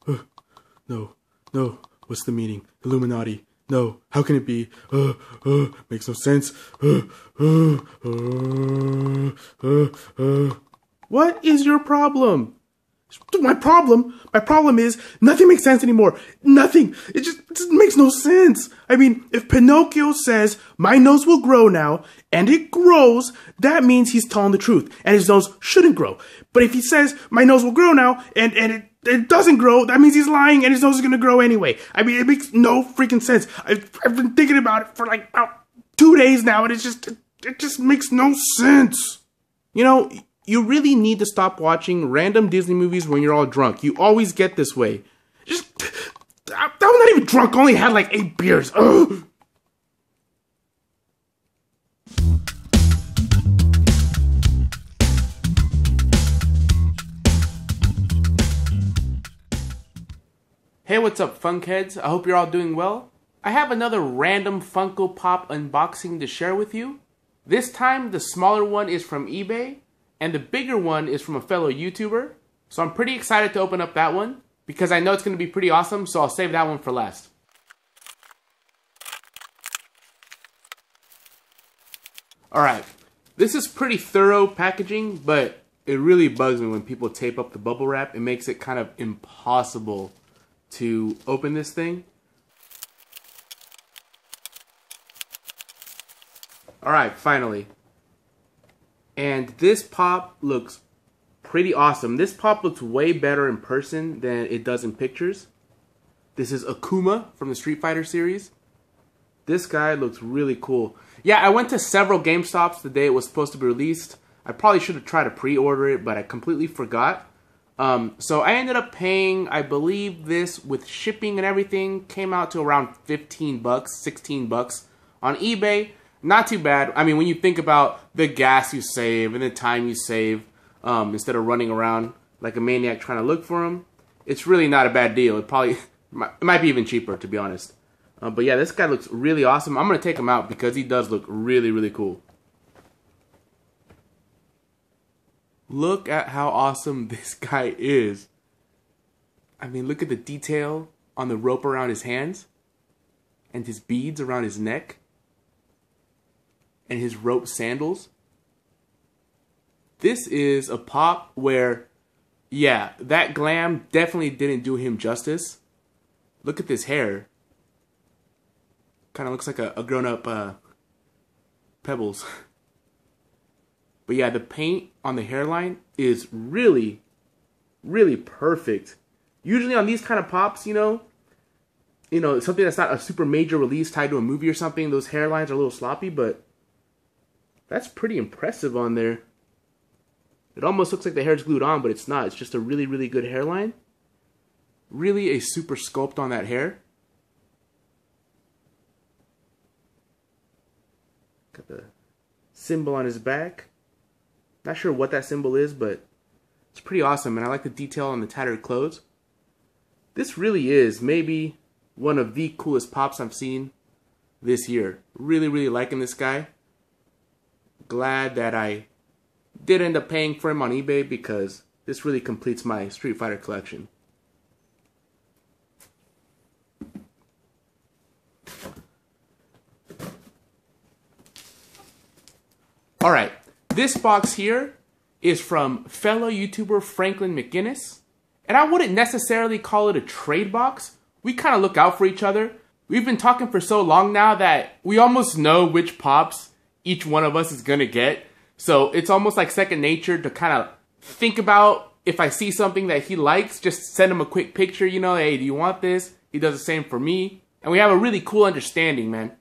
No, no, what's the meaning? Illuminati. No, how can it be? Makes no sense. What is your problem? My problem is nothing makes sense anymore. Nothing. It just makes no sense. I mean, if Pinocchio says, my nose will grow now, and it grows, that means he's telling the truth, and his nose shouldn't grow. But if he says, my nose will grow now, and it doesn't grow, that means he's lying, and his nose is gonna grow anyway. I mean, it makes no freaking sense. I've been thinking about it for like about 2 days now, and it just makes no sense. You know, you really need to stop watching random Disney movies when you're all drunk. You always get this way. I was not even drunk. I only had like 8 beers. Ugh. Hey, what's up, Funkheads? I hope you're all doing well. I have another random Funko Pop unboxing to share with you. This time, the smaller one is from eBay, and the bigger one is from a fellow YouTuber. So I'm pretty excited to open up that one, because I know it's going to be pretty awesome, so I'll save that one for last. Alright, this is pretty thorough packaging, but it really bugs me when people tape up the bubble wrap. It makes it kind of impossible to open this thing. Alright, finally. And this pop looks pretty awesome. This pop looks way better in person than it does in pictures. This is Akuma from the Street Fighter series. This guy looks really cool. Yeah, I went to several GameStops the day it was supposed to be released. I probably should have tried to pre-order it, but I completely forgot. So I ended up paying, I believe this with shipping and everything came out to around 15 bucks, 16 bucks on eBay. Not too bad. I mean, when you think about the gas you save and the time you save, instead of running around like a maniac trying to look for them, it's really not a bad deal. It might be even cheaper, to be honest. But yeah, this guy looks really awesome. I'm going to take him out because he does look really, really cool. Look at how awesome this guy is. I mean, look at the detail on the rope around his hands and his beads around his neck and his rope sandals. This is a pop where, yeah, that glam definitely didn't do him justice. Look at this hair. Kind of looks like a grown-up Pebbles. But yeah, the paint on the hairline is really, really perfect. Usually on these kind of pops, you know, something that's not a super major release tied to a movie or something, those hairlines are a little sloppy, but that's pretty impressive on there. It almost looks like the hair's glued on, but it's not. It's just a really, really good hairline. Really a super sculpt on that hair. Got the symbol on his back. Not sure what that symbol is, but it's pretty awesome, and I like the detail on the tattered clothes. This really is maybe one of the coolest pops I've seen this year. Really, really liking this guy. Glad that I did end up paying for him on eBay because this really completes my Street Fighter collection. Alright, this box here is from fellow YouTuber Franklyn McInnis. And I wouldn't necessarily call it a trade box. We kind of look out for each other. We've been talking for so long now that we almost know which pops each one of us is going to get. So it's almost like second nature to kind of think about if I see something that he likes, just send him a quick picture, you know, hey, do you want this? He does the same for me. And we have a really cool understanding, man.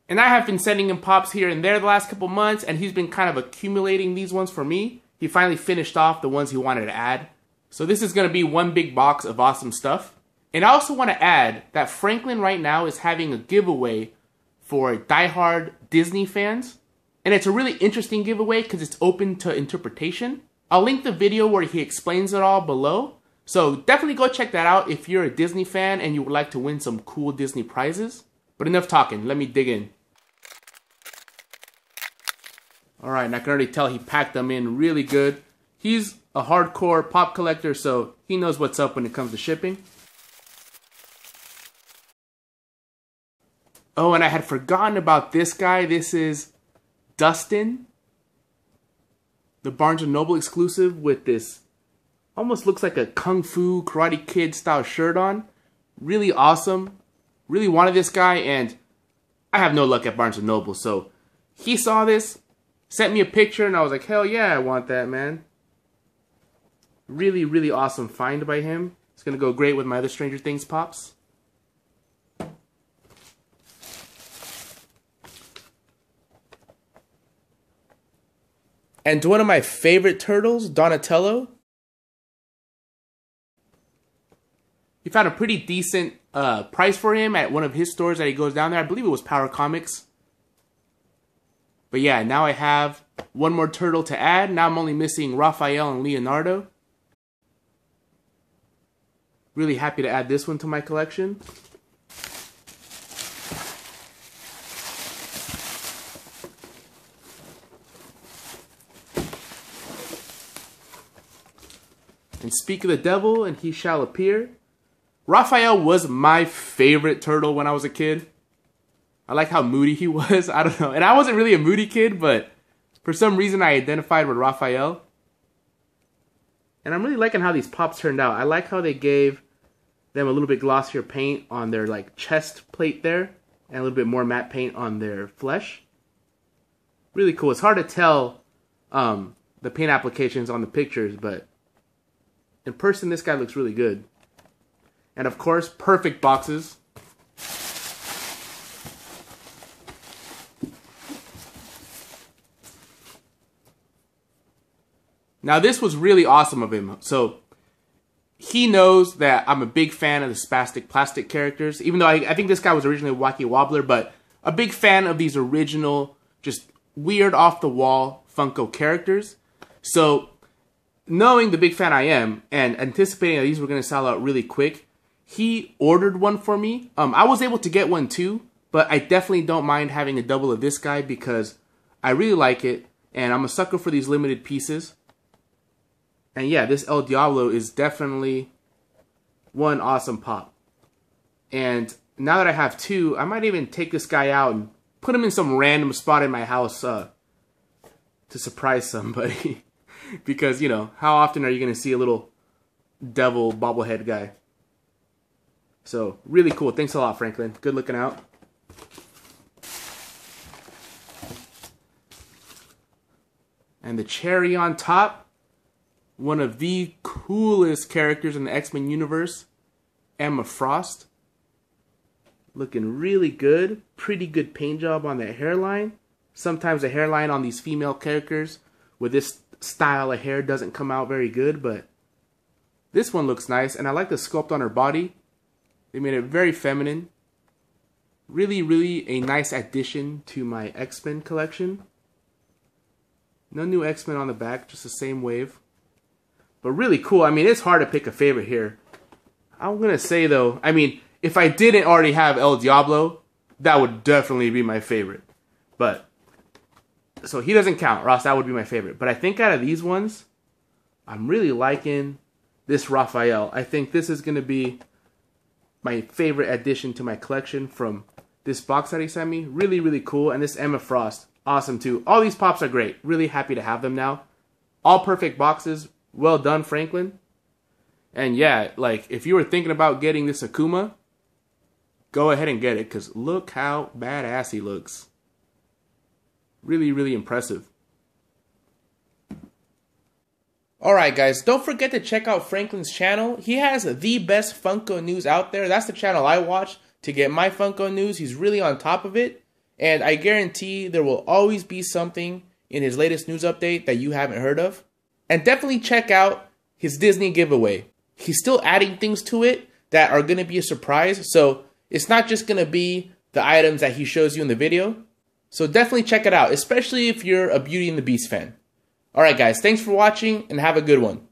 And I have been sending him pops here and there the last couple months, and he's been kind of accumulating these ones for me. He finally finished off the ones he wanted to add. So this is going to be one big box of awesome stuff. And I also want to add that Franklyn right now is having a giveaway for diehard Disney fans. And it's a really interesting giveaway because it's open to interpretation. I'll link the video where he explains it all below. So definitely go check that out if you're a Disney fan and you would like to win some cool Disney prizes. But enough talking, let me dig in. Alright, and I can already tell he packed them in really good. He's a hardcore pop collector, so he knows what's up when it comes to shipping. Oh, and I had forgotten about this guy. This is Dustin, the Barnes & Noble exclusive with this almost looks like a Kung Fu Karate Kid style shirt on. Really awesome. Really wanted this guy, and I have no luck at Barnes & Noble, so he saw this, sent me a picture, and I was like, hell yeah, I want that, man. Really, really awesome find by him. It's going to go great with my other Stranger Things pops. And one of my favorite turtles, Donatello. He found a pretty decent price for him at one of his stores that he goes down there. I believe it was Power Comics. But yeah, now I have one more turtle to add. Now I'm only missing Raphael and Leonardo. Really happy to add this one to my collection. And speak of the devil, and he shall appear. Raphael was my favorite turtle when I was a kid. I like how moody he was. I don't know. And I wasn't really a moody kid, but for some reason I identified with Raphael. And I'm really liking how these pops turned out. I like how they gave them a little bit glossier paint on their like chest plate there, and a little bit more matte paint on their flesh. Really cool. It's hard to tell the paint applications on the pictures, but in person this guy looks really good. And of course, perfect boxes. Now this was really awesome of him. So he knows that I'm a big fan of the spastic plastic characters. Even though I think this guy was originally a Wacky Wobbler, but a big fan of these original, just weird off the wall Funko characters. So knowing the big fan I am and anticipating that these were going to sell out really quick, he ordered one for me. I was able to get one too, but I definitely don't mind having a double of this guy because I really like it, and I'm a sucker for these limited pieces. And yeah, this El Diablo is definitely one awesome pop. And now that I have two, I might even take this guy out and put him in some random spot in my house to surprise somebody. Because, you know, how often are you going to see a little devil bobblehead guy? So, really cool. Thanks a lot, Franklin. Good looking out. And the cherry on top, one of the coolest characters in the X-Men universe, Emma Frost. Looking really good. Pretty good paint job on that hairline. Sometimes the hairline on these female characters with this style of hair doesn't come out very good, but this one looks nice, and I like the sculpt on her body. They made it very feminine. Really, really a nice addition to my X-Men collection. No new X-Men on the back, just the same wave. But really cool. I mean, it's hard to pick a favorite here. I'm going to say, though, I mean, if I didn't already have El Diablo, that would definitely be my favorite. But, so he doesn't count, Ross, that would be my favorite. But I think out of these ones, I'm really liking this Raphael. I think this is going to be my favorite addition to my collection from this box that he sent me. Really, really cool. And this Emma Frost, awesome too. All these pops are great. Really happy to have them now. All perfect boxes. Well done, Franklin. And yeah, like, if you were thinking about getting this Akuma, go ahead and get it, because look how badass he looks. Really, really impressive. Alright guys, don't forget to check out Franklyn's channel. He has the best Funko news out there. That's the channel I watch to get my Funko news. He's really on top of it. And I guarantee there will always be something in his latest news update that you haven't heard of. And definitely check out his Disney giveaway. He's still adding things to it that are going to be a surprise. So it's not just going to be the items that he shows you in the video. So definitely check it out, especially if you're a Beauty and the Beast fan. Alright guys, thanks for watching and have a good one.